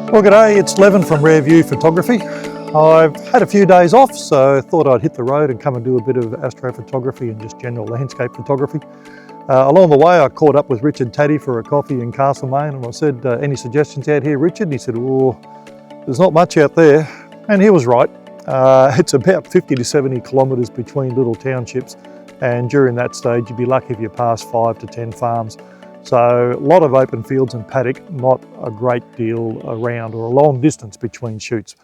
Well, g'day, it's Levin from Rare View Photography. I've had a few days off, so I thought I'd hit the road and come and do a bit of astrophotography and just general landscape photography. Along the way, I caught up with Richard Taddy for a coffee in Castlemaine, and I said, any suggestions out here, Richard? And he said, oh, there's not much out there. And he was right. It's about 50 to 70 kilometres between little townships, and during that stage, you'd be lucky if you passed 5 to 10 farms. So a lot of open fields and paddock, not a great deal around or a long distance between shoots.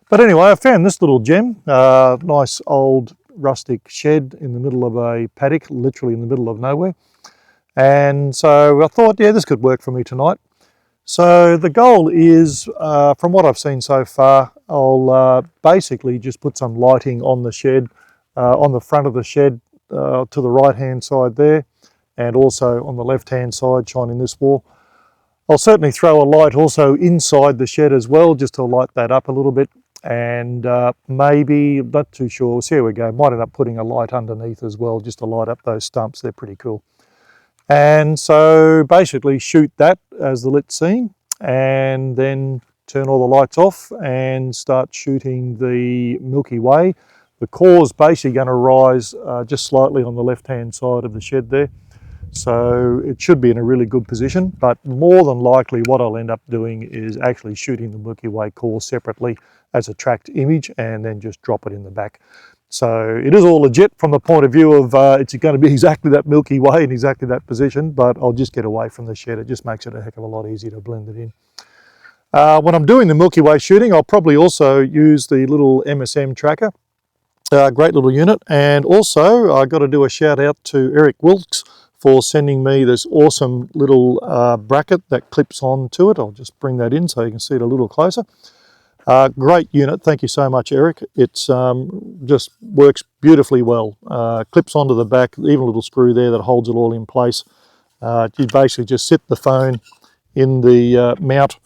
But anyway, I found this little gem, nice old rustic shed in the middle of a paddock, literally in the middle of nowhere. And so I thought, yeah, this could work for me tonight. So the goal is, from what I've seen so far, I'll basically just put some lighting on the shed, on the front of the shed to the right-hand side there, and also on the left-hand side, shining this wall. I'll certainly throw a light also inside the shed as well, just to light that up a little bit. And maybe, not too sure, so here we go, might end up putting a light underneath as well, just to light up those stumps. They're pretty cool. And so basically shoot that as the lit scene, and then turn all the lights off and start shooting the Milky Way. The core's basically going to rise just slightly on the left-hand side of the shed there. So it should be in a really good position, but more than likely what I'll end up doing is actually shooting the Milky Way core separately as a tracked image and then just drop it in the back. So it is all legit from the point of view of it's going to be exactly that Milky Way in exactly that position, but I'll just get away from the shed. It just makes it a heck of a lot easier to blend it in. When I'm doing the Milky Way shooting, I'll probably also use the little MSM tracker. Great little unit. And also I've got to do a shout out to Eric Wilkes for sending me this awesome little bracket that clips on to it. I'll just bring that in so you can see it a little closer. Great unit, thank you so much, Eric. It's just works beautifully well. Clips onto the back, even a little screw there that holds it all in place. You basically just sit the phone in the mount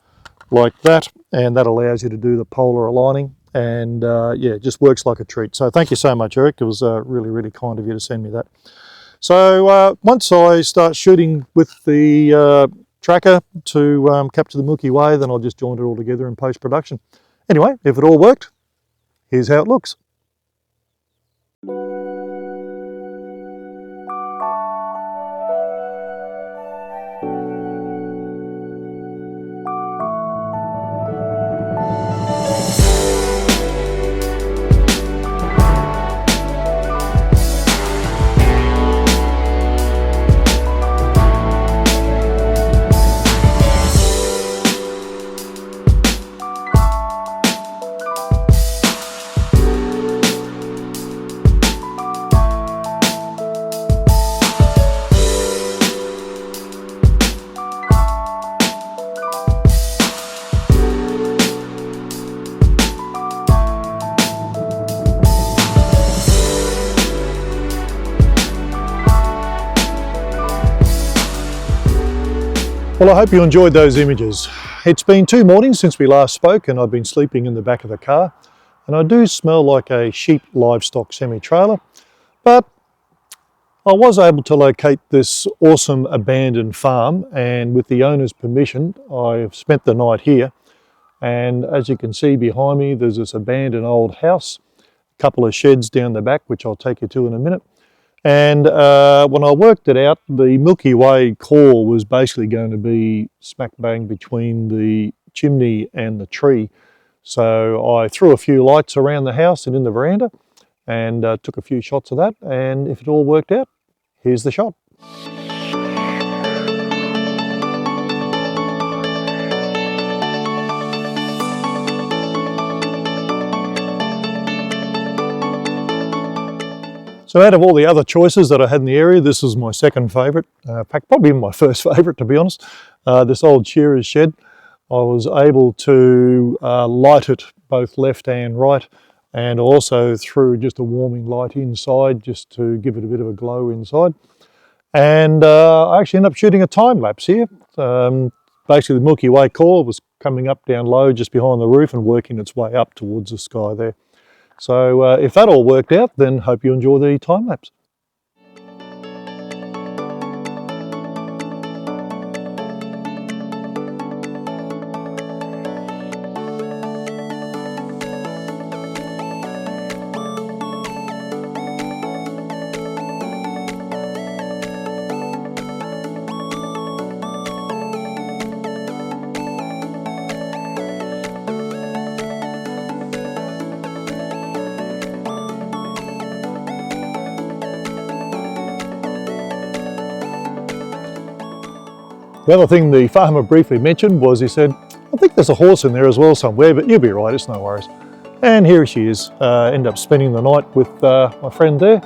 like that, and that allows you to do the polar aligning. And yeah, it just works like a treat. So thank you so much, Eric. It was really, really kind of you to send me that. So once I start shooting with the tracker to capture the Milky Way, then I'll just join it all together in post-production. Anyway, if it all worked, here's how it looks. Well, I hope you enjoyed those images. It's been 2 mornings since we last spoke, and I've been sleeping in the back of the car, and I do smell like a sheep livestock semi-trailer, but I was able to locate this awesome abandoned farm, and with the owner's permission, I've spent the night here. And as you can see behind me, there's this abandoned old house, a couple of sheds down the back, which I'll take you to in a minute. And when I worked it out, the Milky Way core was basically going to be smack bang between the chimney and the tree. So I threw a few lights around the house and in the veranda and took a few shots of that. And if it all worked out, here's the shot. So out of all the other choices that I had in the area, this is my second favourite. In fact, probably my first favourite, to be honest. This old shearer's shed. I was able to light it both left and right, and also threw just a warming light inside just to give it a bit of a glow inside. And I actually ended up shooting a time lapse here. Basically the Milky Way core was coming up down low just behind the roof and working its way up towards the sky there. So if that all worked out, then hope you enjoy the time lapse. The other thing the farmer briefly mentioned was he said, I think there's a horse in there as well somewhere, but you'll be right, it's no worries. And here she is, end up spending the night with my friend there.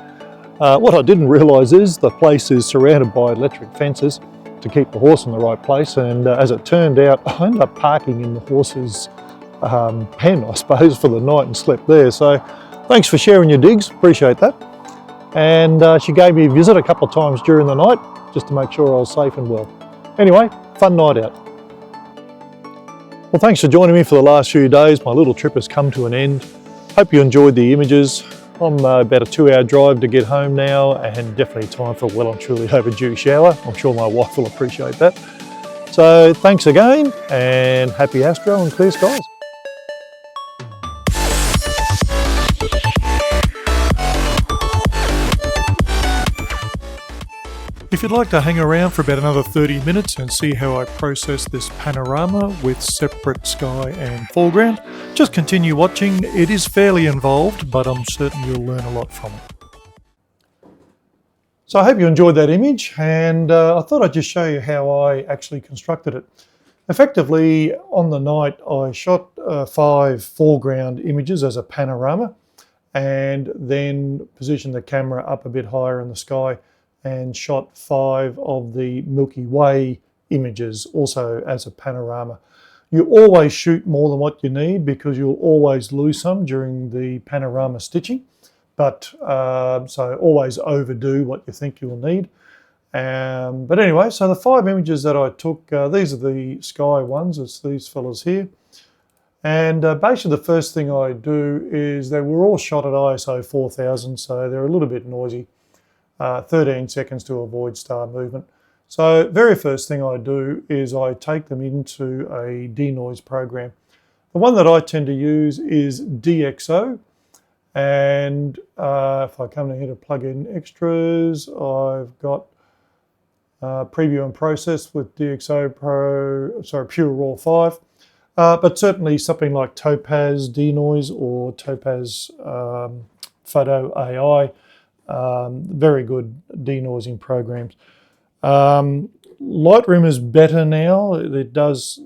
What I didn't realise is the place is surrounded by electric fences to keep the horse in the right place, and as it turned out, I ended up parking in the horse's pen, I suppose, for the night and slept there. So thanks for sharing your digs, appreciate that. And she gave me a visit a couple of times during the night just to make sure I was safe and well. Anyway, fun night out. Well, thanks for joining me for the last few days. My little trip has come to an end. Hope you enjoyed the images. I'm about a 2-hour drive to get home now, and definitely time for a well and truly overdue shower. I'm sure my wife will appreciate that. So thanks again, and happy Astro and clear skies. If you'd like to hang around for about another 30 minutes and see how I process this panorama with separate sky and foreground, just continue watching. It is fairly involved, but I'm certain you'll learn a lot from it. So I hope you enjoyed that image, and I thought I'd just show you how I actually constructed it. Effectively, on the night, I shot 5 foreground images as a panorama, and then positioned the camera up a bit higher in the sky and shot 5 of the Milky Way images also as a panorama. You always shoot more than what you need because you'll always lose some during the panorama stitching, but so always overdo what you think you'll need. But anyway, so the 5 images that I took, these are the sky ones, it's these fellas here. And basically the first thing I do is they were all shot at ISO 4000, so they're a little bit noisy. 13 seconds to avoid star movement. So very first thing I do is I take them into a denoise program. The one that I tend to use is DxO, and if I come down here to plug in extras, I've got preview and process with DxO Pure Raw 5, but certainly something like Topaz Denoise or Topaz Photo AI. Very good denoising programs. Lightroom is better now. It does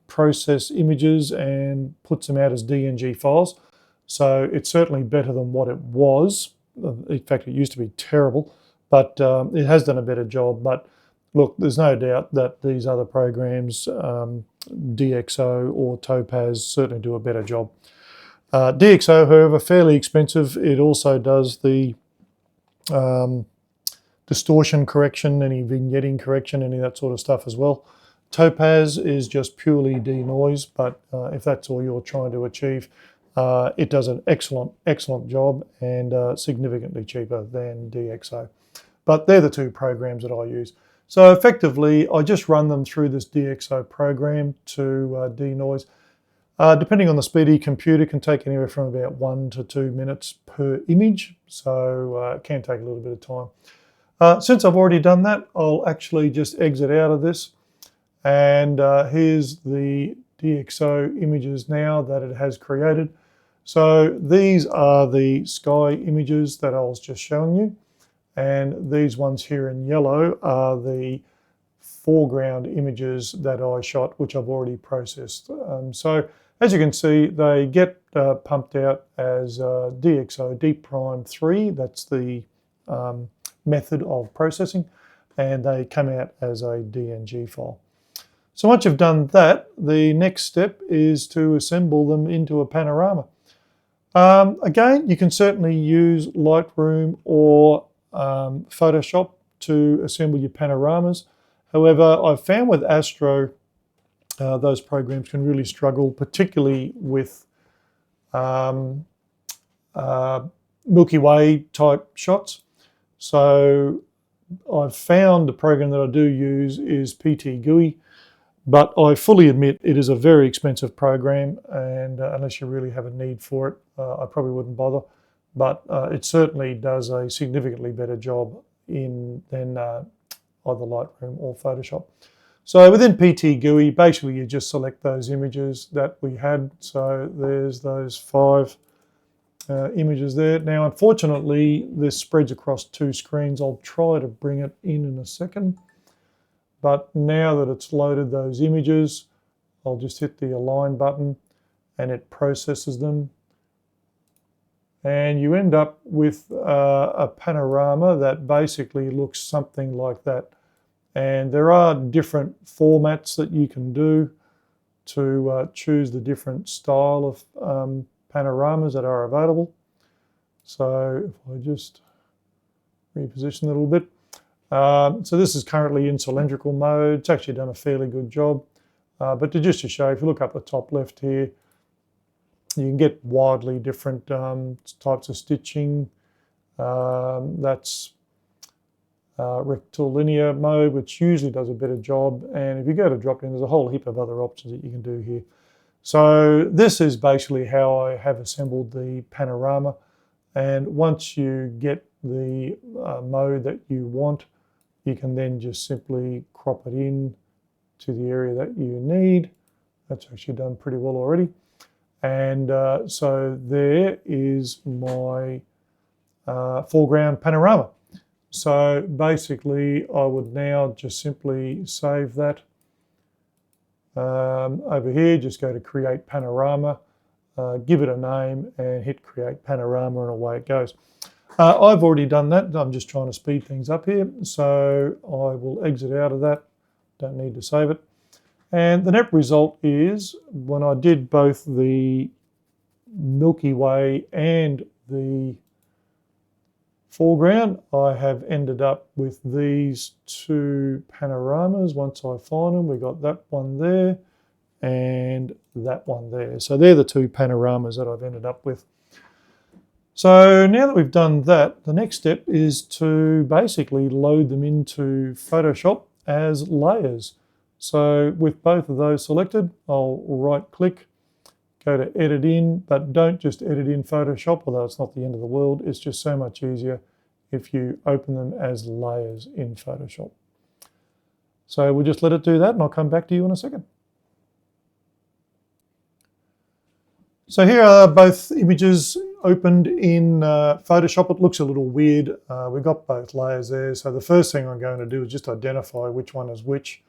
process images and puts them out as DNG files. So it's certainly better than what it was. In fact, it used to be terrible, but it has done a better job. But look, there's no doubt that these other programs, DxO or Topaz, certainly do a better job. DxO, however, fairly expensive. It also does the distortion correction, any vignetting correction, any of that sort of stuff as well. Topaz is just purely denoise, but if that's all you're trying to achieve, it does an excellent job, and significantly cheaper than DxO. But they're the 2 programs that I use. So effectively, I just run them through this DxO program to denoise. Depending on the speed of your computer, it can take anywhere from about 1 to 2 minutes per image, so it can take a little bit of time. Since I've already done that, I'll actually just exit out of this, and here's the DxO images now that it has created. So these are the sky images that I was just showing you, and these ones here in yellow are the foreground images that I shot, which I've already processed. So as you can see, they get pumped out as DxO Deep Prime 3, that's the method of processing, and they come out as a DNG file. So once you've done that, the next step is to assemble them into a panorama. Again, you can certainly use Lightroom or Photoshop to assemble your panoramas. However, I've found with Astro, those programs can really struggle, particularly with Milky Way type shots. So I've found the program that I do use is PT GUI, but I fully admit it is a very expensive program, and unless you really have a need for it, I probably wouldn't bother. But it certainly does a significantly better job than either Lightroom or Photoshop. So within PT GUI, basically you just select those images that we had. So there's those 5 images there. Now, unfortunately, this spreads across 2 screens. I'll try to bring it in a second. But now that it's loaded those images, I'll just hit the align button and it processes them. And you end up with a panorama that basically looks something like that. And there are different formats that you can do to choose the different style of panoramas that are available. So if I just reposition a little bit. So this is currently in cylindrical mode. It's actually done a fairly good job. But just to show, if you look up the top left here, you can get wildly different types of stitching. That's rectilinear mode, which usually does a better job. And if you go to drop in, there's a whole heap of other options that you can do here. So this is basically how I have assembled the panorama. And once you get the mode that you want, you can then just simply crop it in to the area that you need. That's actually done pretty well already. And so there is my foreground panorama. So basically I would now just simply save that. Over here, just go to create panorama, give it a name and hit create panorama and away it goes. I've already done that. I'm just trying to speed things up here. So I will exit out of that. Don't need to save it. And the net result is when I did both the Milky Way and the foreground, I have ended up with these two panoramas. Once I find them, we got that one there and that one there. So they're the two panoramas that I've ended up with. So now that we've done that, the next step is to basically load them into Photoshop as layers. So with both of those selected, I'll right click, go to edit in, but don't just edit in Photoshop, although it's not the end of the world. It's just so much easier if you open them as layers in Photoshop. So we'll just let it do that and I'll come back to you in a second. So here are both images opened in Photoshop. It looks a little weird. We've got both layers there. So the first thing I'm going to do is just identify which one is which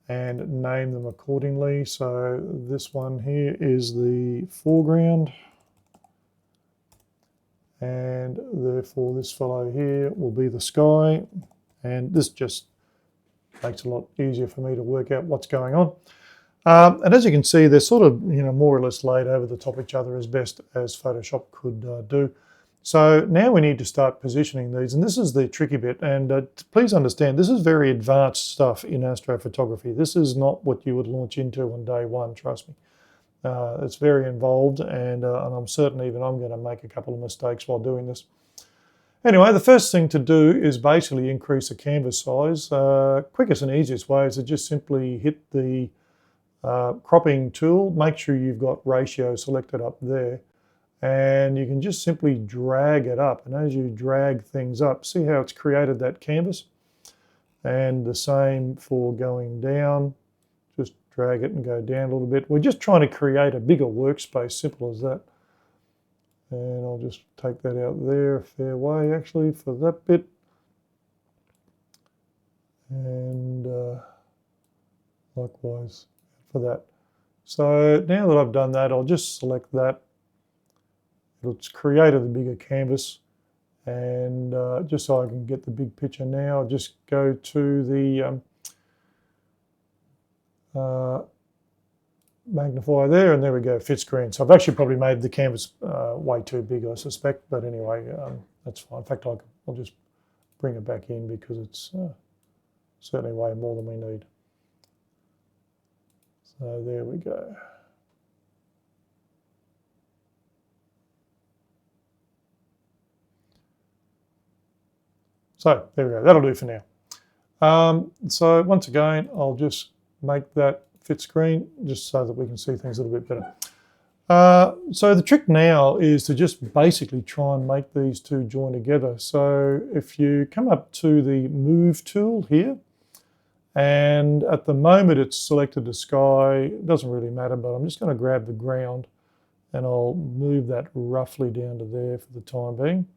and name them accordingly. So this one here is the foreground. And therefore this fellow here will be the sky. And this just makes it a lot easier for me to work out what's going on. And as you can see, they're sort of, more or less laid over the top of each other as best as Photoshop could do. So now we need to start positioning these, and this is the tricky bit. And please understand, this is very advanced stuff in astrophotography. This is not what you would launch into on day one, trust me. It's very involved, and I'm certain even I'm going to make a couple of mistakes while doing this. Anyway, the first thing to do is basically increase the canvas size. Quickest and easiest way is to just simply hit the cropping tool. Make sure you've got ratio selected up there, and you can just simply drag it up. And as you drag things up, see how it's created that canvas? And the same for going down. Just drag it and go down a little bit. We're just trying to create a bigger workspace, simple as that. And I'll just take that out there a fair way actually for that bit. And likewise for that. So now that I've done that, I'll just select that. It's created a bigger canvas, and just so I can get the big picture now, I'll just go to the magnifier there, and there we go, fit screen. So I've actually probably made the canvas way too big, I suspect, but anyway, that's fine. In fact, I'll just bring it back in because it's certainly way more than we need. So there we go. So there we go, that'll do for now. So once again, I'll just make that fit screen just so that we can see things a little bit better. So the trick now is to just basically try and make these two join together. So if you come up to the move tool here, and at the moment it's selected the sky, it doesn't really matter, but I'm just going to grab the ground and I'll move that roughly down to there for the time being.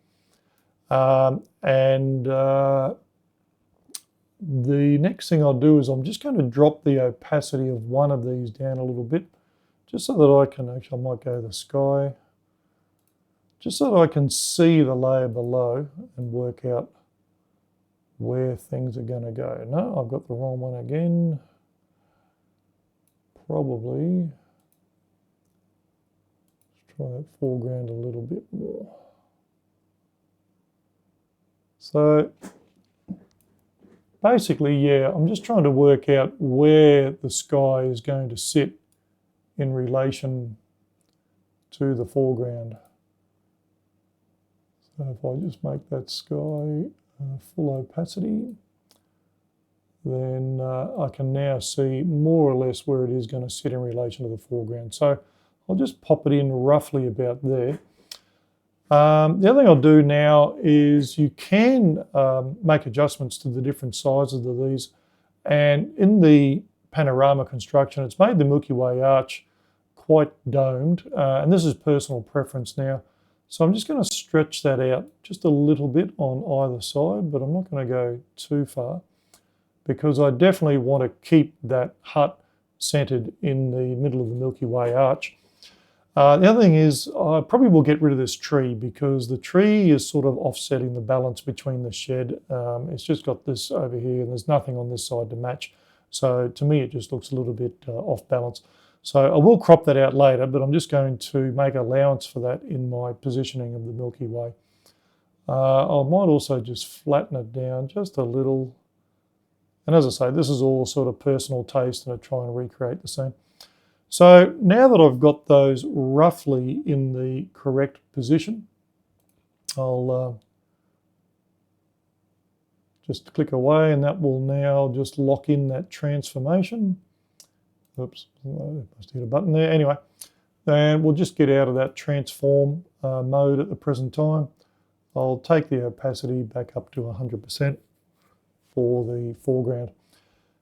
the next thing I'll do is I'm just going to drop the opacity of one of these down a little bit, just so that I can, actually I might go to the sky, just so that I can see the layer below and work out where things are going to go. No, I've got the wrong one again. Probably. Let's try that foreground a little bit more. So basically, yeah, I'm just trying to work out where the sky is going to sit in relation to the foreground. So if I just make that sky full opacity, then I can now see more or less where it is going to sit in relation to the foreground. So I'll just pop it in roughly about there. The other thing I'll do now is you can make adjustments to the different sizes of these. And in the Panorama construction, it's made the Milky Way arch quite domed. And this is personal preference now. So I'm just going to stretch that out just a little bit on either side, but I'm not going to go too far because I definitely want to keep that hut centered in the middle of the Milky Way arch. The other thing is I probably will get rid of this tree because the tree is sort of offsetting the balance between the shed. It's just got this over here and there's nothing on this side to match. So to me, it just looks a little bit off balance. So I will crop that out later, but I'm just going to make allowance for that in my positioning of the Milky Way. I might also just flatten it down just a little. And as I say, this is all sort of personal taste and I try and recreate the scene. So now that I've got those roughly in the correct position, I'll just click away and that will now just lock in that transformation. Oops, I must hit a button there. Anyway, and we'll just get out of that transform mode at the present time. I'll take the opacity back up to 100% for the foreground.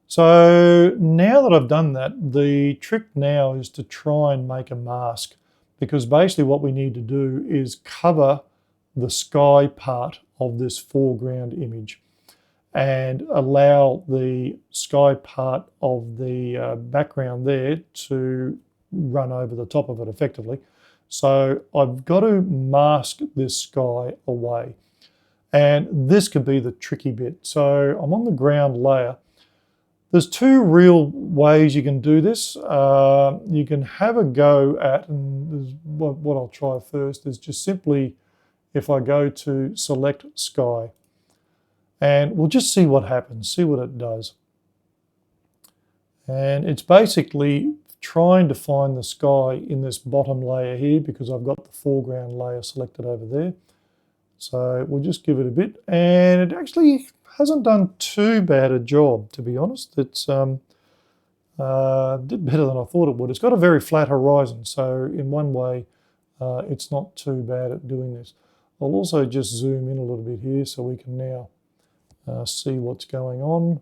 So now that I've done that, the trick now is to try and make a mask, because basically what we need to do is cover the sky part of this foreground image and allow the sky part of the background there to run over the top of it effectively. So I've got to mask this sky away. And this could be the tricky bit. So I'm on the ground layer. There's two real ways you can do this. You can have a go at, and what I'll try first is just simply, if I go to select sky, and we'll just see what happens, see what it does. And it's basically trying to find the sky in this bottom layer here because I've got the foreground layer selected over there. So we'll just give it a bit, and it actually hasn't done too bad a job, to be honest. It's did better than I thought it would. It's got a very flat horizon, so in one way, it's not too bad at doing this. I'll also just zoom in a little bit here so we can now see what's going on,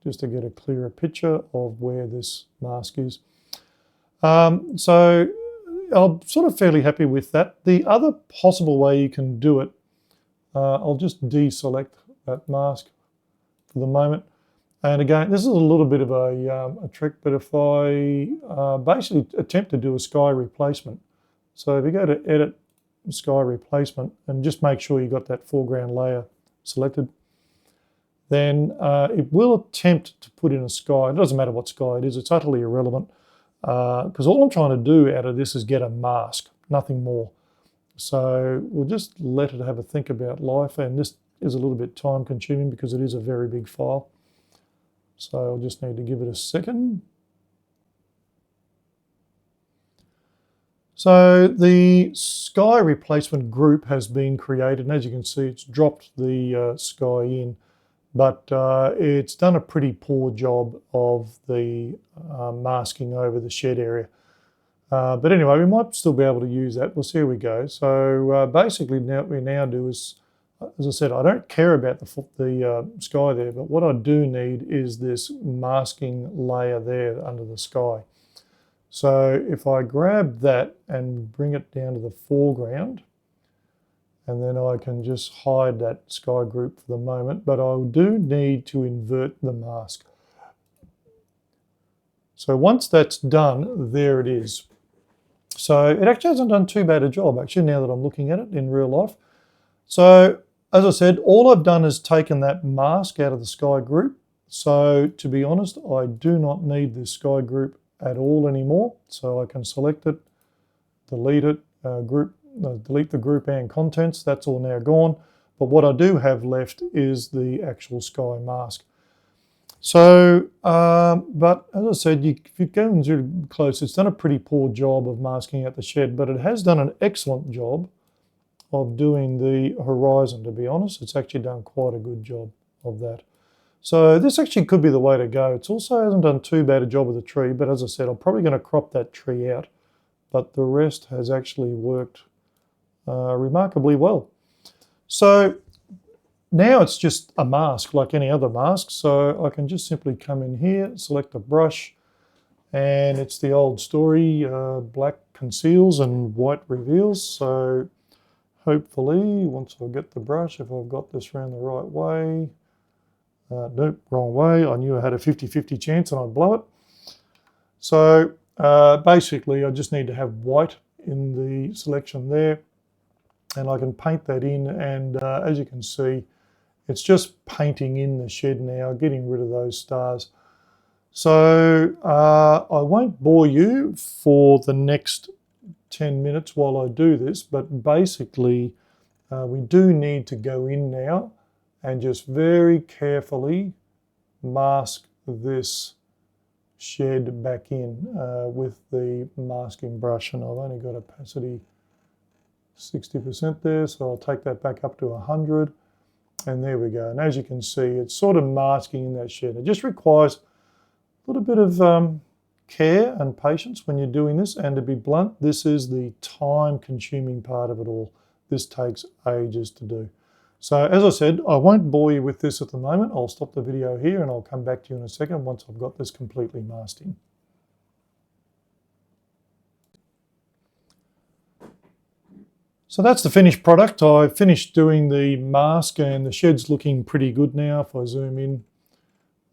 just to get a clearer picture of where this mask is. So I'm sort of fairly happy with that. The other possible way you can do it, I'll just deselect that mask for the moment. And again, this is a little bit of a trick, but if I basically attempt to do a sky replacement. So if you go to edit sky replacement and just make sure you got that foreground layer selected, then it will attempt to put in a sky. It doesn't matter what sky it is, it's utterly irrelevant because all I'm trying to do out of this is get a mask, nothing more. So we'll just let it have a think about life, and this is a little bit time consuming because it is a very big file. So I'll just need to give it a second. So the sky replacement group has been created, and as you can see, it's dropped the sky in, but it's done a pretty poor job of the masking over the shed area. But anyway, we might still be able to use that. We'll see how we go. So basically what we now do is, as I said, I don't care about the sky there, but what I do need is this masking layer there under the sky. So if I grab that and bring it down to the foreground, and then I can just hide that sky group for the moment, but I do need to invert the mask. So once that's done, there it is. So it actually hasn't done too bad a job, actually, now that I'm looking at it in real life. So as I said, all I've done is taken that mask out of the sky group. So to be honest, I do not need this sky group at all anymore. So I can select it, delete it, delete the group and contents. That's all now gone. But what I do have left is the actual sky mask. So, but as I said, if you go and zoom close, it's done a pretty poor job of masking out the shed, but it has done an excellent job of doing the horizon, to be honest. It's actually done quite a good job of that. So this actually could be the way to go. It also hasn't done too bad a job of the tree, but as I said, I'm probably going to crop that tree out, but the rest has actually worked remarkably well. So now it's just a mask like any other mask. So I can just simply come in here, select a brush, and it's the old story, black conceals and white reveals. So hopefully, once I get the brush, if I've got this around the right way, nope, wrong way. I knew I had a 50-50 chance and I'd blow it. So basically, I just need to have white in the selection there, and I can paint that in. And as you can see, it's just painting in the shed now, getting rid of those stars. So I won't bore you for the next 10 minutes while I do this, but basically we do need to go in now and just very carefully mask this shed back in with the masking brush, and I've only got opacity 60% there, so I'll take that back up to 100, and there we go. And as you can see, it's sort of masking in that shed. It just requires a little bit of care and patience when you're doing this, and to be blunt, this is the time-consuming part of it all. This takes ages to do. So as I said, I won't bore you with this at the moment. I'll stop the video here and I'll come back to you in a second once I've got this completely masking. So that's the finished product. I finished doing the mask and the shed's looking pretty good now. If I zoom in,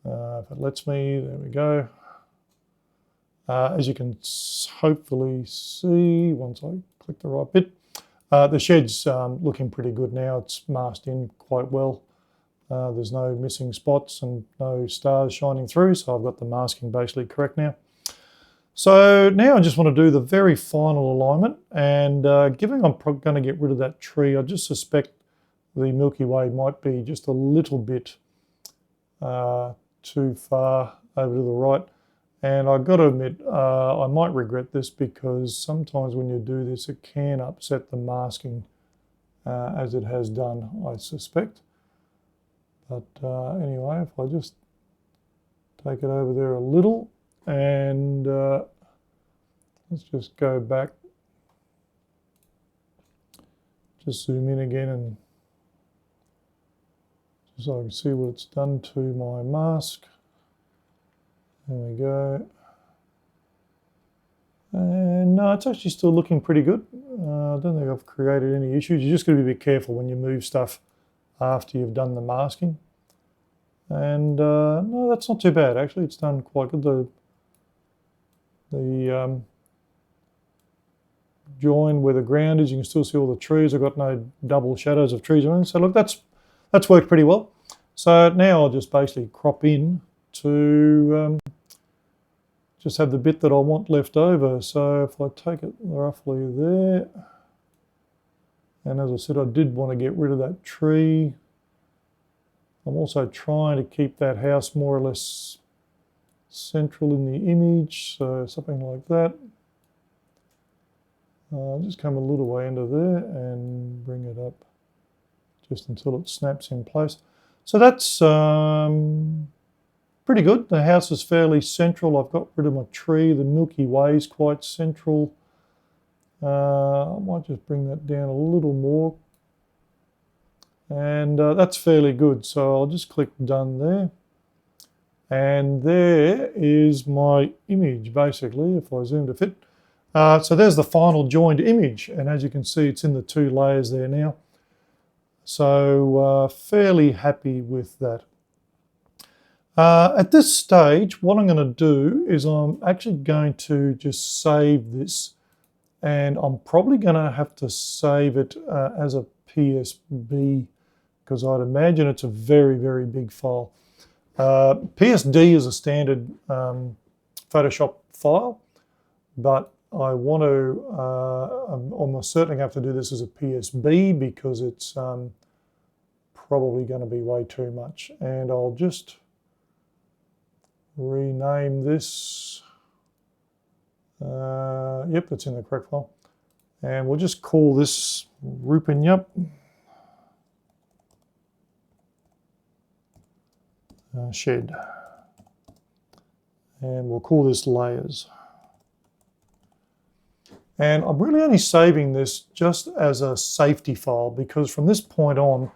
if it lets me, there we go. As you can hopefully see, once I click the right bit, the shed's looking pretty good now. It's masked in quite well. There's no missing spots and no stars shining through, so I've got the masking basically correct now. So now I just want to do the very final alignment, and given I'm going to get rid of that tree, I just suspect the Milky Way might be just a little bit too far over to the right. And I've got to admit, I might regret this, because sometimes when you do this, it can upset the masking as it has done, I suspect. But anyway, if I just take it over there a little, and let's just go back, just zoom in again, and just so I can see what it's done to my mask. There we go. And no, it's actually still looking pretty good. I don't think I've created any issues. You just got to be a bit careful when you move stuff after you've done the masking. And no, that's not too bad actually. It's done quite good. The join where the ground is, you can still see all the trees. I've got no double shadows of trees or anything. So look, that's worked pretty well. So now I'll just basically crop in to just have the bit that I want left over. So if I take it roughly there, and as I said, I did want to get rid of that tree. I'm also trying to keep that house more or less central in the image, so something like that. I'll just come a little way into there and bring it up just until it snaps in place. So that's pretty good. The house is fairly central. I've got rid of my tree. The Milky Way is quite central. I might just bring that down a little more. And that's fairly good. So I'll just click done there. And there is my image, basically, if I zoom to fit. So there's the final joined image. And as you can see, it's in the two layers there now. So fairly happy with that. At this stage, what I'm going to do is I'm actually going to just save this, and I'm probably going to have to save it as a PSB, because I'd imagine it's a very, very big file. PSD is a standard Photoshop file, but I want to, I'm certainly going to have to do this as a PSB because it's probably going to be way too much. And I'll just rename this. Yep, that's in the correct file. And we'll just call this Rupanyup. Shed. And we'll call this layers. And I'm really only saving this just as a safety file, because from this point on,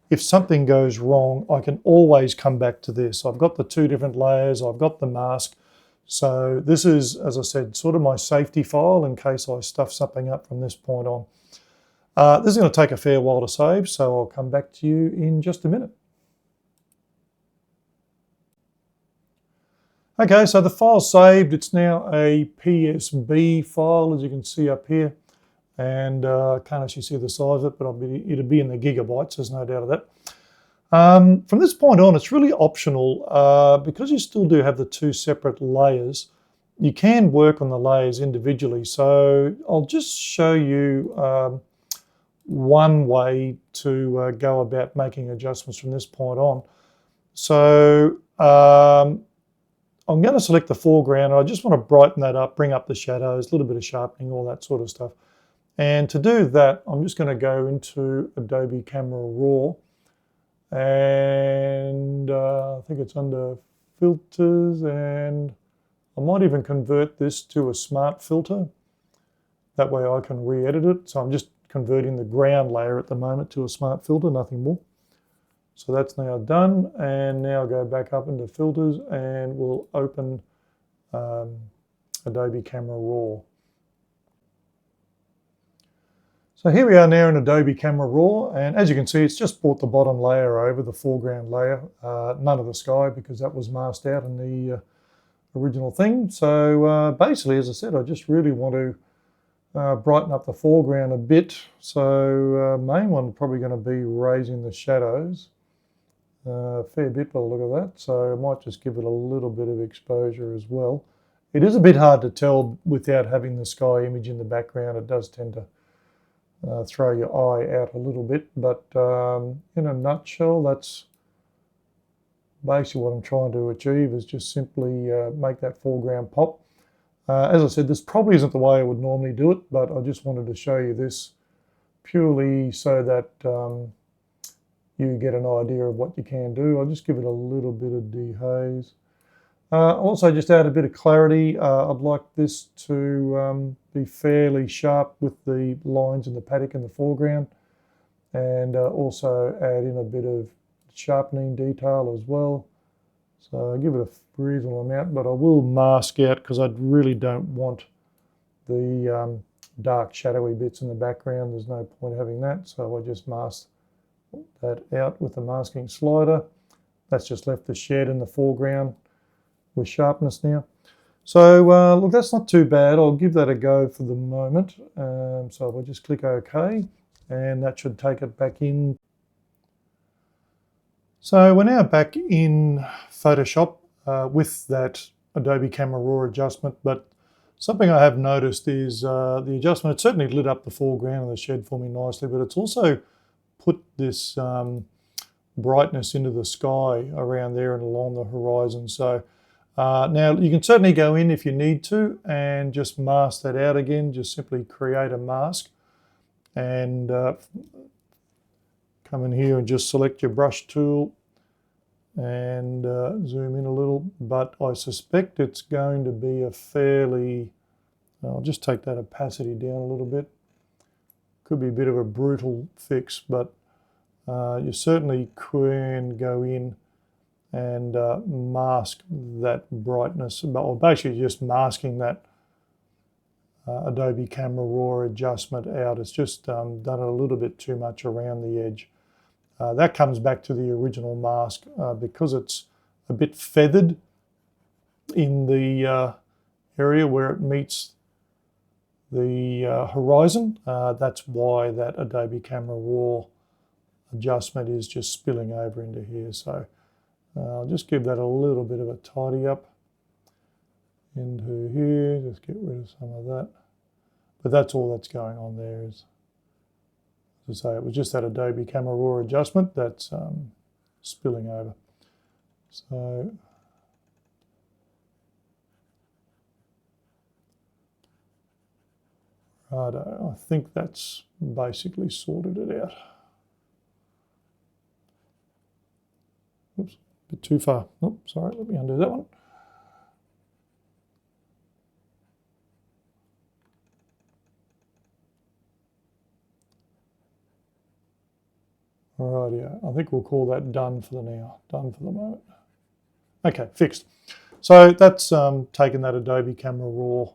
if something goes wrong, I can always come back to this. I've got the two different layers, I've got the mask. So this is, as I said, sort of my safety file in case I stuff something up from this point on. This is going to take a fair while to save, so I'll come back to you in just a minute. Okay, so the file's saved. It's now a PSB file, as you can see up here. And I can't actually see the size of it, but it'll be in the gigabytes, there's no doubt of that. From this point on, it's really optional. Because you still do have the two separate layers, you can work on the layers individually. So I'll just show you one way to go about making adjustments from this point on. So I'm going to select the foreground, and I just want to brighten that up, bring up the shadows, a little bit of sharpening, all that sort of stuff. And to do that, I'm just going to go into Adobe Camera Raw, and I think it's under filters, and I might even convert this to a smart filter. That way I can re-edit it. So I'm just converting the ground layer at the moment to a smart filter, nothing more. So that's now done, and now go back up into filters and we'll open Adobe Camera Raw. So here we are now in Adobe Camera Raw, and as you can see, it's just brought the bottom layer over the foreground layer, none of the sky because that was masked out in the original thing. So basically, as I said, I just really want to brighten up the foreground a bit. So main one probably going to be raising the shadows. A fair bit by the look of that, so I might just give it a little bit of exposure as well. It is a bit hard to tell without having the sky image in the background. It does tend to throw your eye out a little bit, but in a nutshell, that's basically what I'm trying to achieve, is just simply make that foreground pop. As I said, this probably isn't the way I would normally do it, but I just wanted to show you this purely so that you get an idea of what you can do. I'll just give it a little bit of dehaze. Also just add a bit of clarity. I'd like this to be fairly sharp with the lines in the paddock in the foreground, and also add in a bit of sharpening detail as well. So I'll give it a reasonable amount, but I will mask out because I really don't want the dark shadowy bits in the background. There's no point having that, so I just mask that out with the masking slider. That's just left the shed in the foreground with sharpness now. So look, that's not too bad. I'll give that a go for the moment. So we'll just click OK, and that should take it back in. So we're now back in Photoshop with that Adobe Camera Raw adjustment, but something I have noticed is the adjustment, it certainly lit up the foreground and the shed for me nicely, but it's also put this brightness into the sky around there and along the horizon. So now you can certainly go in if you need to and just mask that out again. Just simply create a mask and come in here and just select your brush tool and zoom in a little. But I suspect it's going to be a fairly, I'll just take that opacity down a little bit. Could be a bit of a brutal fix, but you certainly can go in and mask that brightness, or basically just masking that Adobe Camera Raw adjustment out. It's just done it a little bit too much around the edge. That comes back to the original mask because it's a bit feathered in the area where it meets the horizon. That's why that Adobe Camera Raw adjustment is just spilling over into here. So I'll just give that a little bit of a tidy up into here, just get rid of some of that. But that's all that's going on there is, as I say, it was just that Adobe Camera Raw adjustment that's spilling over. So righto, I think that's basically sorted it out. Oops, a bit too far. Oh, sorry, let me undo that one. Rightio, I think we'll call that done for the now, done for the moment. Okay, fixed. So that's taken that Adobe Camera Raw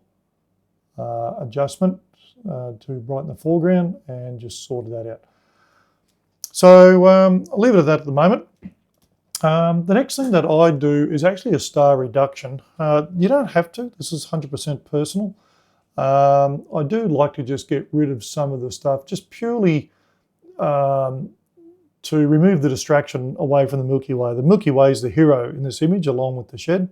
adjustment to brighten the foreground and just sorted that out. So I'll leave it at that at the moment. The next thing that I do is actually a star reduction. You don't have to, this is 100% personal. I do like to just get rid of some of the stuff, just purely to remove the distraction away from the Milky Way. The Milky Way is the hero in this image along with the shed.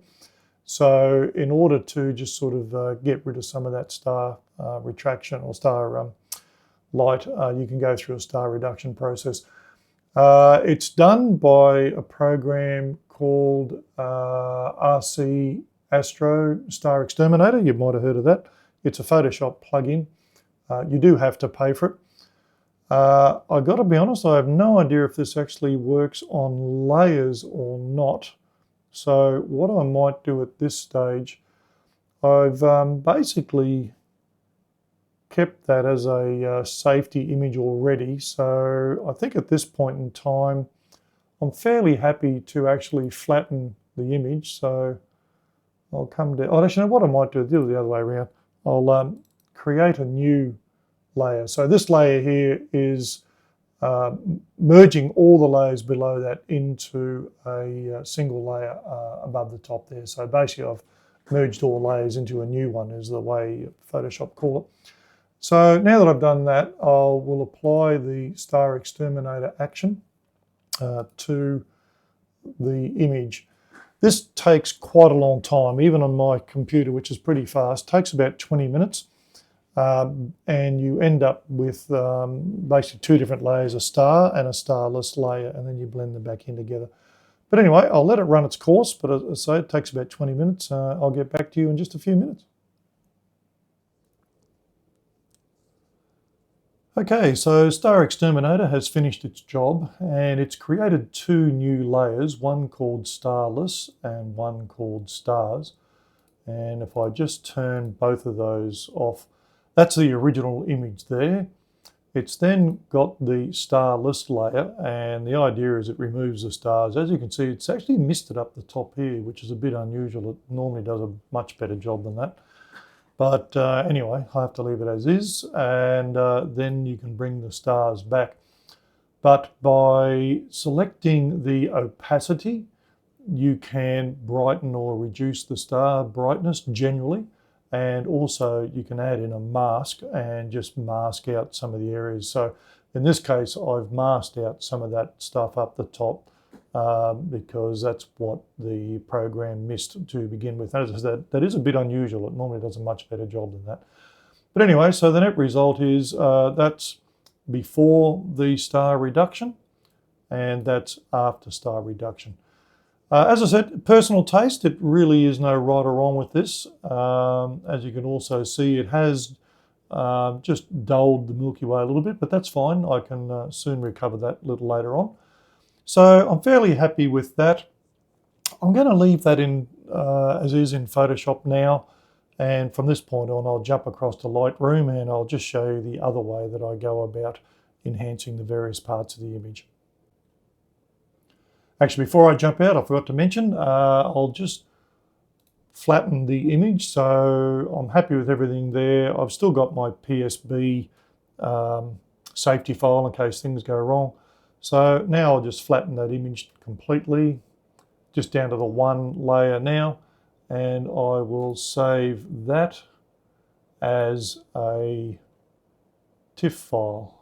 So in order to just sort of get rid of some of that star retraction or star light, you can go through a star reduction process. It's done by a program called RC Astro Star Exterminator. You might have heard of that. It's a Photoshop plugin. You do have to pay for it. I got to be honest, I have no idea if this actually works on layers or not. So what I might do at this stage, I've basically kept that as a safety image already. So I think at this point in time, I'm fairly happy to actually flatten the image. So I'll come down. Oh, actually, what I might do the other way around. I'll create a new layer. So this layer here is merging all the layers below that into a single layer above the top there. So basically I've merged all the layers into a new one is the way Photoshop call it. So now that I've done that, I will apply the Star Exterminator action to the image. This takes quite a long time, even on my computer, which is pretty fast. It takes about 20 minutes. And you end up with basically two different layers, a star and a starless layer, and then you blend them back in together. But anyway, I'll let it run its course, but as I say, it takes about 20 minutes. I'll get back to you in just a few minutes. Okay, so Star Exterminator has finished its job and it's created two new layers, one called Starless and one called Stars. And if I just turn both of those off, that's the original image there. It's then got the starless layer, and the idea is it removes the stars. As you can see, it's actually misted up the top here, which is a bit unusual. It normally does a much better job than that. But anyway, I have to leave it as is, and then you can bring the stars back. But by selecting the opacity, you can brighten or reduce the star brightness generally. And also you can add in a mask and just mask out some of the areas. So in this case, I've masked out some of that stuff up the top because that's what the program missed to begin with. As I said, that is a bit unusual. It normally does a much better job than that. But anyway, so the net result is that's before the star reduction and that's after star reduction. As I said, personal taste, it really is no right or wrong with this. As you can also see, it has just dulled the Milky Way a little bit, but that's fine. I can soon recover that a little later on. So I'm fairly happy with that. I'm going to leave that in as is in Photoshop now. And from this point on, I'll jump across to Lightroom and I'll just show you the other way that I go about enhancing the various parts of the image. Actually, before I jump out, I forgot to mention, I'll just flatten the image. So I'm happy with everything there. I've still got my PSB safety file in case things go wrong. So now I'll just flatten that image completely, just down to the one layer now, and I will save that as a TIFF file.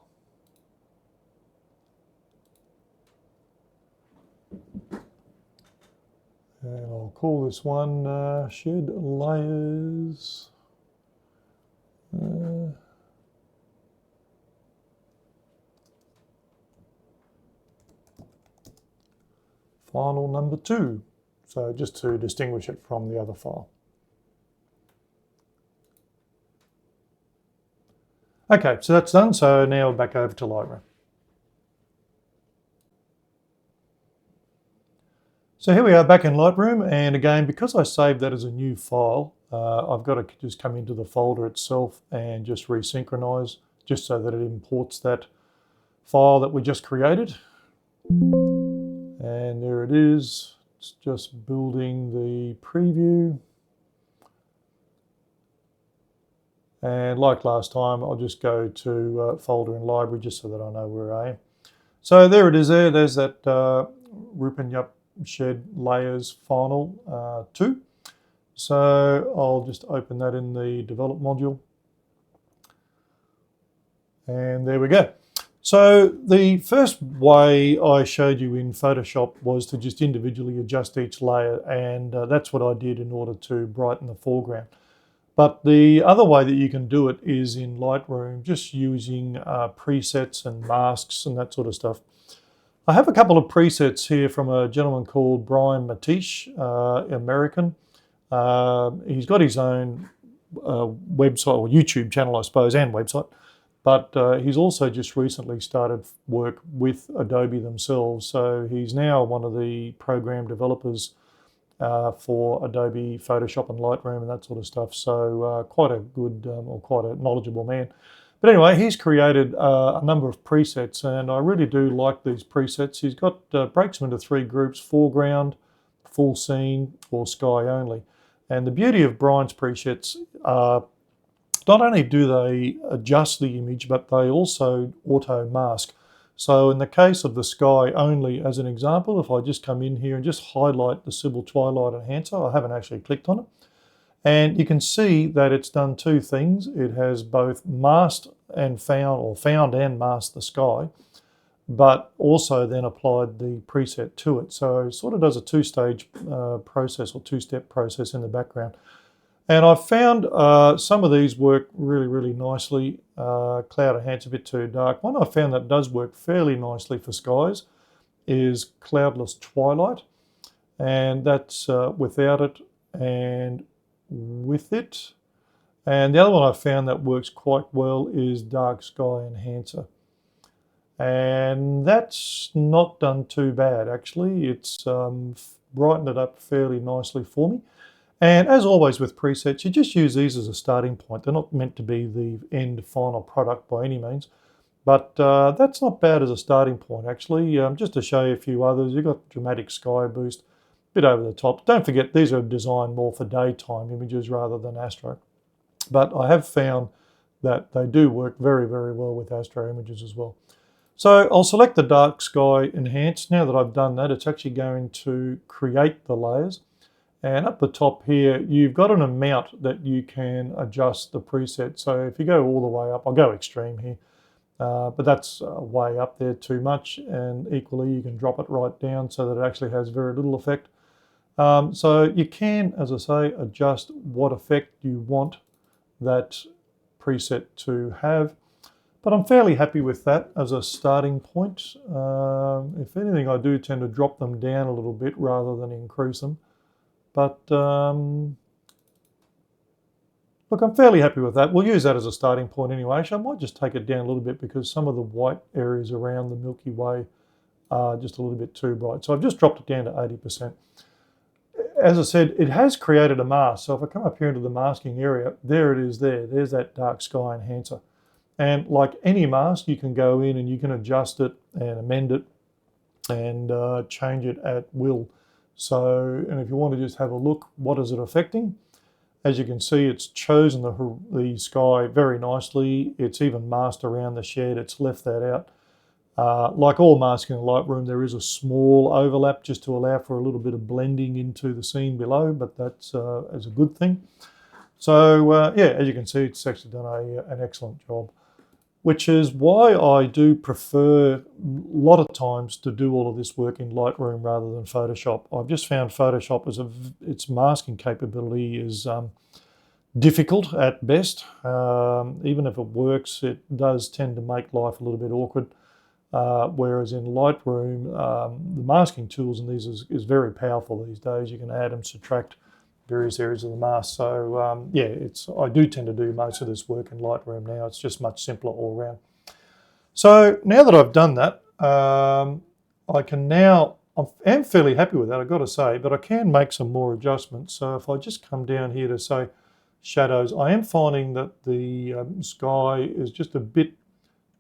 And I'll call this one Shed Layers. Final number 2. So just to distinguish it from the other file. Okay, so that's done. So now back over to Lightroom. So here we are back in Lightroom, and again, because I saved that as a new file, I've got to just come into the folder itself and just resynchronize, just so that it imports that file that we just created. And there it is. It's just building the preview. And like last time, I'll just go to folder in library just so that I know where I am. So there it is there. There's that Rupanyup Shed Layers Final 2. So I'll just open that in the develop module. And there we go. So the first way I showed you in Photoshop was to just individually adjust each layer, and that's what I did in order to brighten the foreground. But the other way that you can do it is in Lightroom, just using presets and masks and that sort of stuff. I have a couple of presets here from a gentleman called Brian Matish, American. He's got his own website, or YouTube channel, I suppose, and website. But he's also just recently started work with Adobe themselves. So he's now one of the program developers for Adobe Photoshop and Lightroom and that sort of stuff. So quite a good or quite a knowledgeable man. But anyway, he's created a number of presets, and I really do like these presets. He's got breaks them into 3 groups: foreground, full scene, or sky only. And the beauty of Brian's presets are not only do they adjust the image, but they also auto mask. So in the case of the sky only, as an example, if I just come in here and just highlight the Sybil Twilight Enhancer, I haven't actually clicked on it, and you can see that it's done 2 things. It has both masked and found, or found and masked the sky, but also then applied the preset to it. So it sort of does a 2-stage process, or 2-step process in the background. And I've found some of these work really, really nicely. Cloud Enhance a bit too dark. One I found that does work fairly nicely for skies is Cloudless Twilight. And that's without it and with it. And the other one I found that works quite well is Dark Sky Enhancer. And that's not done too bad, actually. It's brightened it up fairly nicely for me. And as always with presets, you just use these as a starting point. They're not meant to be the end final product by any means, but that's not bad as a starting point, actually. Just to show you a few others, you've got Dramatic Sky Boost, a bit over the top. Don't forget, these are designed more for daytime images rather than Astro. But I have found that they do work very, very well with Astro images as well. So I'll select the Dark Sky Enhance. Now that I've done that, it's actually going to create the layers. And up the top here, you've got an amount that you can adjust the preset. So if you go all the way up, I'll go extreme here, but that's way up there too much. And equally, you can drop it right down so that it actually has very little effect. So you can, as I say, adjust what effect you want that preset to have. But I'm fairly happy with that as a starting point. If anything, I do tend to drop them down a little bit rather than increase them. But look, I'm fairly happy with that. We'll use that as a starting point anyway. Actually, I might just take it down a little bit because some of the white areas around the Milky Way are just a little bit too bright. So I've just dropped it down to 80%. As I said, it has created a mask. So if I come up here into the masking area, there it is there. There's that Dark Sky Enhancer. And like any mask, you can go in and you can adjust it and amend it and change it at will. So, and if you want to just have a look, what is it affecting? As you can see, it's chosen the sky very nicely. It's even masked around the shed. It's left that out. Like all masking in Lightroom, there is a small overlap just to allow for a little bit of blending into the scene below, but that's a good thing. So yeah, as you can see, it's actually done an excellent job, which is why I do prefer a lot of times to do all of this work in Lightroom rather than Photoshop. I've just found Photoshop its masking capability is difficult at best. Even if it works, it does tend to make life a little bit awkward. Whereas in Lightroom, the masking tools in these is very powerful these days. You can add and subtract various areas of the mask. So yeah, I do tend to do most of this work in Lightroom now. It's just much simpler all around. So now that I've done that, I am fairly happy with that, I've got to say, but I can make some more adjustments. So if I just come down here to say shadows, I am finding that the sky is just a bit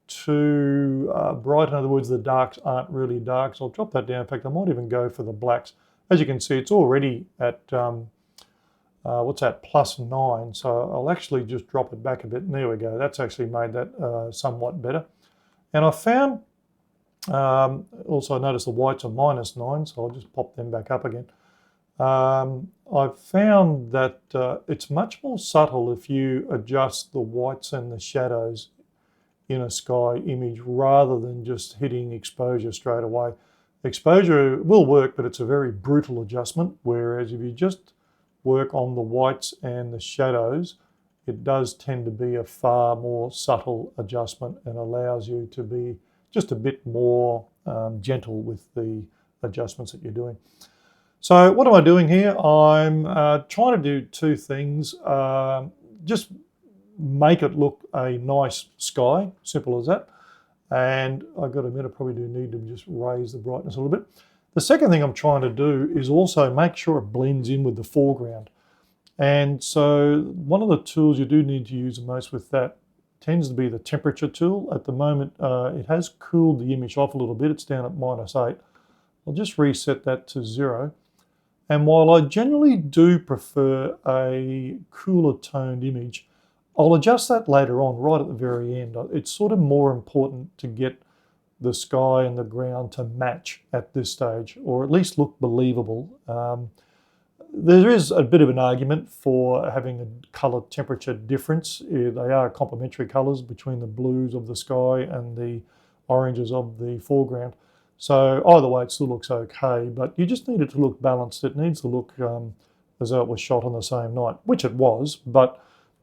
too bright. In other words, the darks aren't really dark. So I'll drop that down. In fact, I might even go for the blacks. As you can see, it's already at what's that, +9. So I'll actually just drop it back a bit. And there we go. That's actually made that somewhat better. And I found, also I noticed the whites are -9, so I'll just pop them back up again. I've found that it's much more subtle if you adjust the whites and the shadows in a sky image rather than just hitting exposure straight away. Exposure will work, but it's a very brutal adjustment, whereas if you just work on the whites and the shadows, it does tend to be a far more subtle adjustment and allows you to be just a bit more gentle with the adjustments that you're doing. So what am I doing here? I'm trying to do two things. Just make it look a nice sky, simple as that. And I've got to admit, I probably do need to just raise the brightness a little bit. The second thing I'm trying to do is also make sure it blends in with the foreground. And so one of the tools you do need to use the most with that tends to be the temperature tool. At the moment, it has cooled the image off a little bit. It's down at -8. I'll just reset that to 0. And while I generally do prefer a cooler toned image, I'll adjust that later on, right at the very end. It's sort of more important to get the sky and the ground to match at this stage, or at least look believable. There is a bit of an argument for having a colour temperature difference. They are complementary colours between the blues of the sky and the oranges of the foreground. So either way, it still looks okay, but you just need it to look balanced. It needs to look as though it was shot on the same night, which it was, but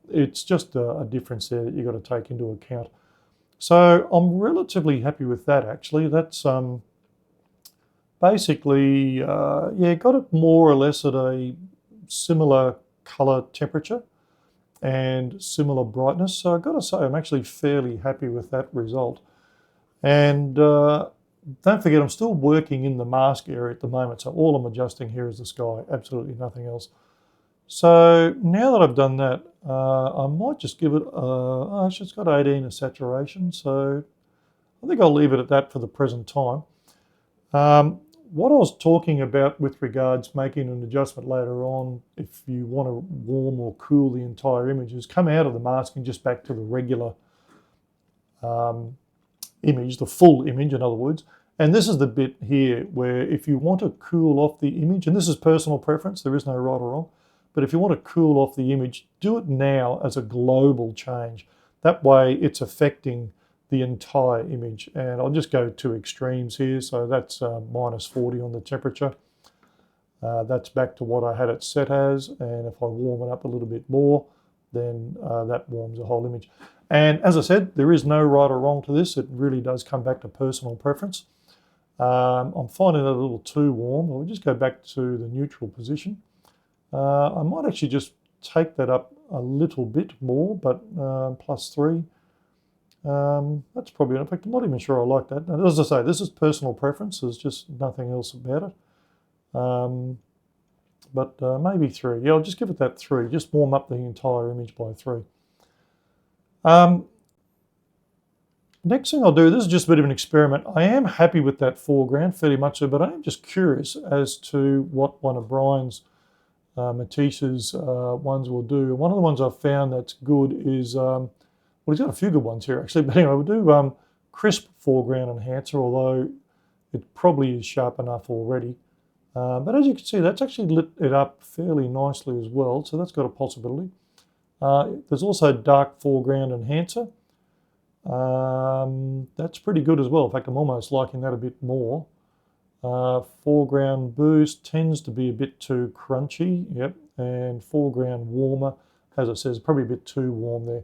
it's just a difference there that you've got to take into account. So I'm relatively happy with that, actually. That's basically, yeah, got it more or less at a similar colour temperature and similar brightness. So I've got to say I'm actually fairly happy with that result. And don't forget, I'm still working in the mask area at the moment, so all I'm adjusting here is the sky, absolutely nothing else. So now that I've done that, I might just give it, it's got 18 as saturation, so I think I'll leave it at that for the present time. What I was talking about with regards making an adjustment later on, if you want to warm or cool the entire image, is come out of the masking just back to the regular image, the full image in other words. And this is the bit here where if you want to cool off the image, and this is personal preference, there is no right or wrong, but if you want to cool off the image, do it now as a global change. That way it's affecting the entire image. And I'll just go to extremes here. So that's -40 on the temperature. That's back to what I had it set as. And if I warm it up a little bit more, then that warms the whole image. And as I said, there is no right or wrong to this. It really does come back to personal preference. I'm finding it a little too warm. I'll just go back to the neutral position. I might actually just take that up a little bit more, but +3. That's probably, in fact, I'm not even sure I like that. And as I say, this is personal preference. There's just nothing else about it. But maybe 3. Yeah, I'll just give it that 3. Just warm up the entire image by 3. Next thing I'll do, this is just a bit of an experiment. I am happy with that foreground, fairly much so, but I am just curious as to what one of Brian's, Matisse's ones will do. One of the ones I've found that's good is, well, he's got a few good ones here actually, but anyway, we'll do crisp foreground enhancer, although it probably is sharp enough already. But as you can see, that's actually lit it up fairly nicely as well, so that's got a possibility. There's also dark foreground enhancer. That's pretty good as well. In fact, I'm almost liking that a bit more. Foreground boost tends to be a bit too crunchy, yep, and foreground warmer, as it says, probably a bit too warm there.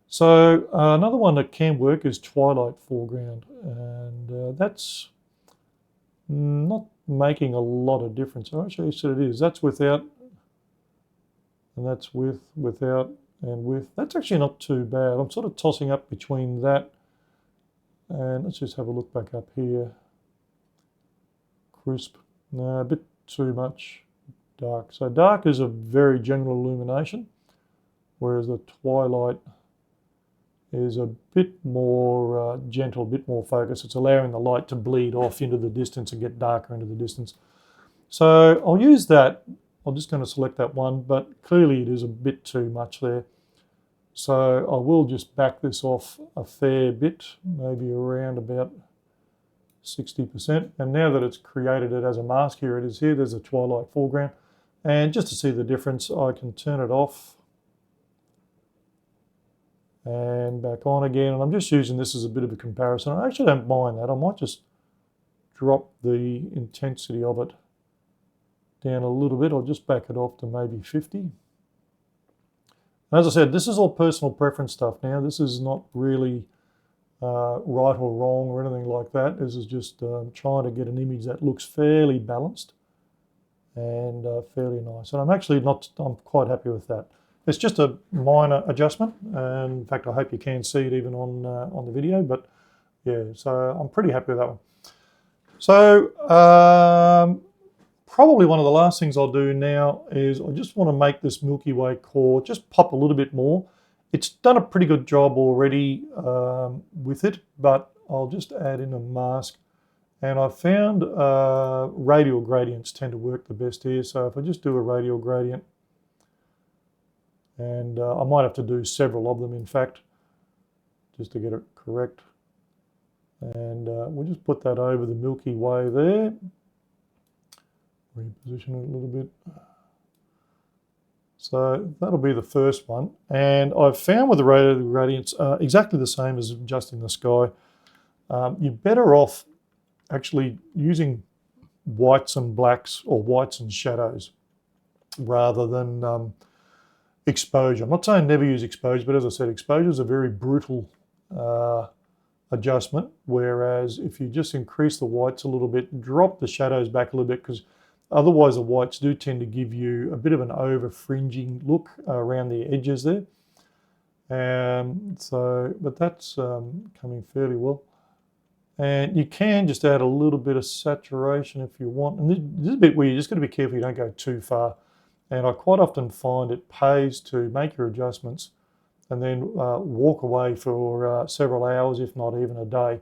So another one that can work is twilight foreground, and that's not making a lot of difference. Oh, actually, so it is. That's without, and that's with, without, and with. That's actually not too bad. I'm sort of tossing up between that, and let's just have a look back up here. Crisp, no, a bit too much dark. So dark is a very general illumination, whereas the twilight is a bit more gentle, a bit more focused. It's allowing the light to bleed off into the distance and get darker into the distance. So I'll use that. I'm just going to select that one, but clearly it is a bit too much there. So I will just back this off a fair bit, maybe around about 60%. And now that it's created it as a mask, here it is here, there's a twilight foreground. And just to see the difference, I can turn it off and back on again. And I'm just using this as a bit of a comparison. I actually don't mind that. I might just drop the intensity of it down a little bit. I'll just back it off to maybe 50. And as I said, this is all personal preference stuff now. This is not really right or wrong or anything like that. This is just trying to get an image that looks fairly balanced and fairly nice. And I'm quite happy with that. It's just a minor adjustment, and in fact I hope you can see it even on the video, but yeah, so I'm pretty happy with that one. So probably one of the last things I'll do now is I just want to make this Milky Way core just pop a little bit more. It's done a pretty good job already with it, but I'll just add in a mask. And I found radial gradients tend to work the best here. So if I just do a radial gradient, and I might have to do several of them, in fact, just to get it correct. And we'll just put that over the Milky Way there. Reposition it a little bit. So that'll be the first one. And I've found with the radial gradients exactly the same as adjusting the sky. You're better off actually using whites and blacks or whites and shadows rather than exposure. I'm not saying never use exposure, but as I said, exposure is a very brutal adjustment, whereas if you just increase the whites a little bit, drop the shadows back a little bit, because otherwise the whites do tend to give you a bit of an over fringing look around the edges there. But that's coming fairly well. And you can just add a little bit of saturation if you want. And this is a bit where you just got to be careful you don't go too far. And I quite often find it pays to make your adjustments and then walk away for several hours, if not even a day,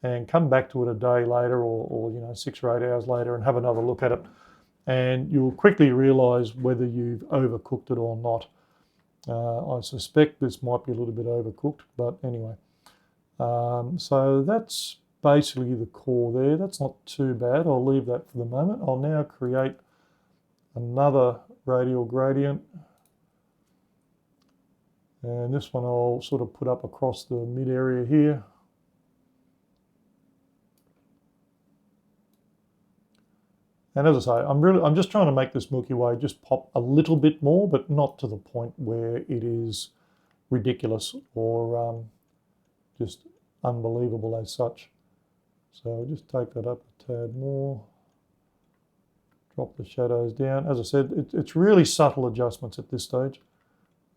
and come back to it a day later or 6 or 8 hours later and have another look at it. And you'll quickly realise whether you've overcooked it or not. I suspect this might be a little bit overcooked, but anyway. So that's basically the core there. That's not too bad. I'll leave that for the moment. I'll now create another radial gradient. And this one I'll sort of put up across the mid area here. And as I say, I'm just trying to make this Milky Way just pop a little bit more, but not to the point where it is ridiculous or just unbelievable as such. So I'll just take that up a tad more. Drop the shadows down. As I said, it's really subtle adjustments at this stage.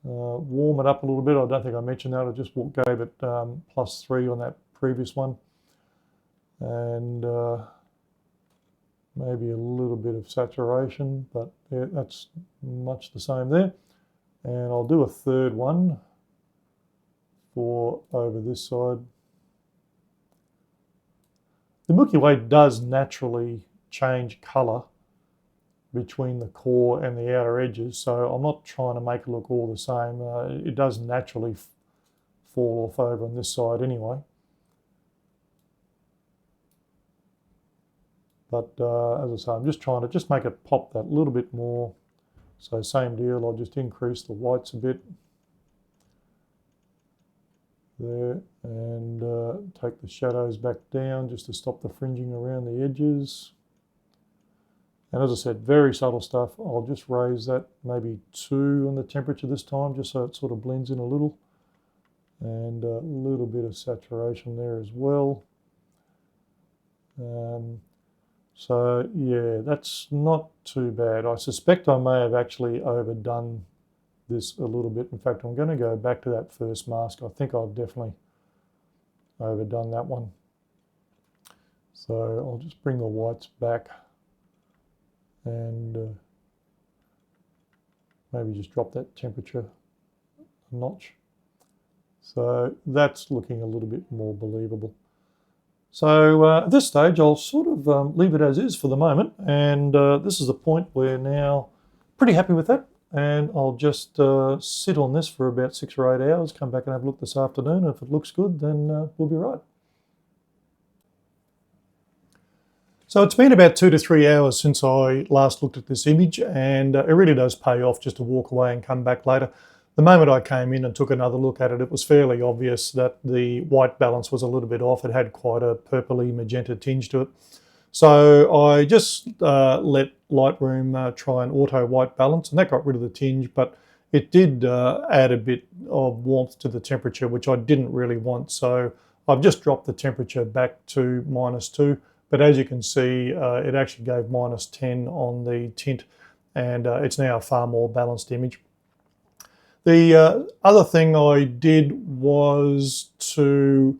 Warm it up a little bit. I don't think I mentioned that. I just gave it +3 on that previous one. And maybe a little bit of saturation, but yeah, that's much the same there. And I'll do a third one for over this side. The Milky Way does naturally change colour between the core and the outer edges, so I'm not trying to make it look all the same. It does naturally fall off over on this side anyway. But as I say, I'm just trying to just make it pop that little bit more. So same deal, I'll just increase the whites a bit there, and take the shadows back down just to stop the fringing around the edges. And as I said, very subtle stuff. I'll just raise that maybe 2 on the temperature this time, just so it sort of blends in a little. And a little bit of saturation there as well. So yeah, that's not too bad. I suspect I may have actually overdone this a little bit. In fact, I'm going to go back to that first mask. I think I've definitely overdone that one. So I'll just bring the whites back and maybe just drop that temperature a notch. So that's looking a little bit more believable. So at this stage, I'll sort of leave it as is for the moment. And this is the point where now pretty happy with that. And I'll just sit on this for about 6 or 8 hours, come back and have a look this afternoon. And if it looks good, then we'll be right. So it's been about 2 to 3 hours since I last looked at this image, and it really does pay off just to walk away and come back later. The moment I came in and took another look at it, it was fairly obvious that the white balance was a little bit off. It had quite a purpley magenta tinge to it. So I just let Lightroom try an auto white balance, and that got rid of the tinge, but it did add a bit of warmth to the temperature, which I didn't really want. So I've just dropped the temperature back to -2, but as you can see, it actually gave -10 on the tint, and it's now a far more balanced image. The other thing I did was to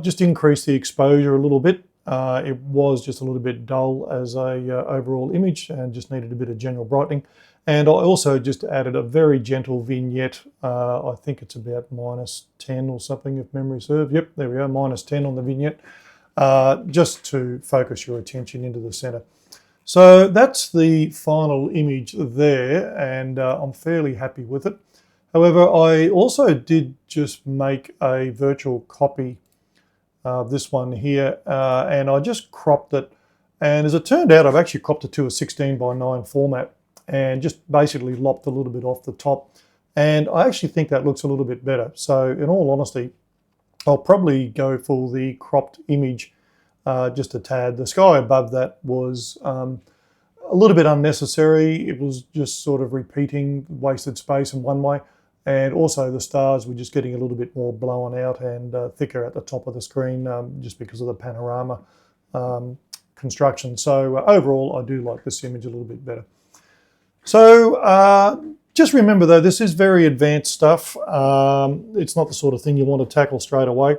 just increase the exposure a little bit. It was just a little bit dull as a overall image and just needed a bit of general brightening. And I also just added a very gentle vignette. I think it's about -10 or something if memory serves. Yep, there we go, -10 on the vignette, just to focus your attention into the center. So that's the final image there, and I'm fairly happy with it. However, I also did just make a virtual copy of this one here, and I just cropped it. And as it turned out, I've actually cropped it to a 16:9 format and just basically lopped a little bit off the top. And I actually think that looks a little bit better. So in all honesty, I'll probably go for the cropped image just a tad. The sky above that was a little bit unnecessary. It was just sort of repeating wasted space in one way. And also the stars were just getting a little bit more blown out and thicker at the top of the screen just because of the panorama construction. So overall, I do like this image a little bit better. So just remember though, this is very advanced stuff. It's not the sort of thing you want to tackle straight away.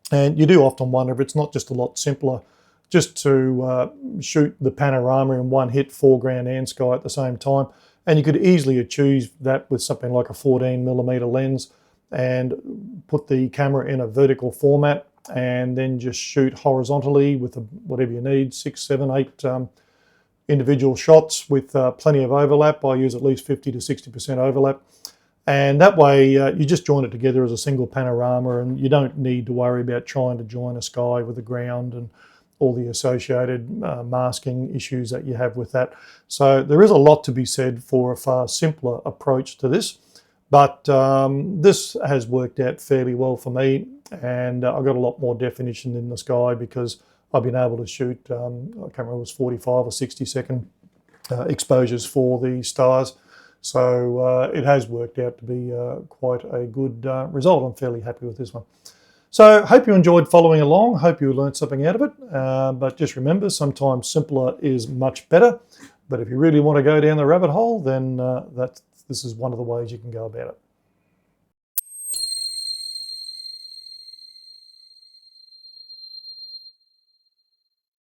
And you do often wonder if it's not just a lot simpler just to shoot the panorama in one hit, foreground and sky at the same time. And you could easily achieve that with something like a 14mm lens and put the camera in a vertical format and then just shoot horizontally with whatever you need, 6, 7, 8 individual shots with plenty of overlap. I use at least 50 to 60% overlap. And that way you just join it together as a single panorama, and you don't need to worry about trying to join a sky with the ground and all the associated masking issues that you have with that. So there is a lot to be said for a far simpler approach to this, but this has worked out fairly well for me, and I've got a lot more definition in the sky because I've been able to shoot, I can't remember, it was 45 or 60-second exposures for the stars. So it has worked out to be quite a good result. I'm fairly happy with this one. So hope you enjoyed following along. Hope you learned something out of it. But just remember, sometimes simpler is much better. But if you really want to go down the rabbit hole, then this is one of the ways you can go about it.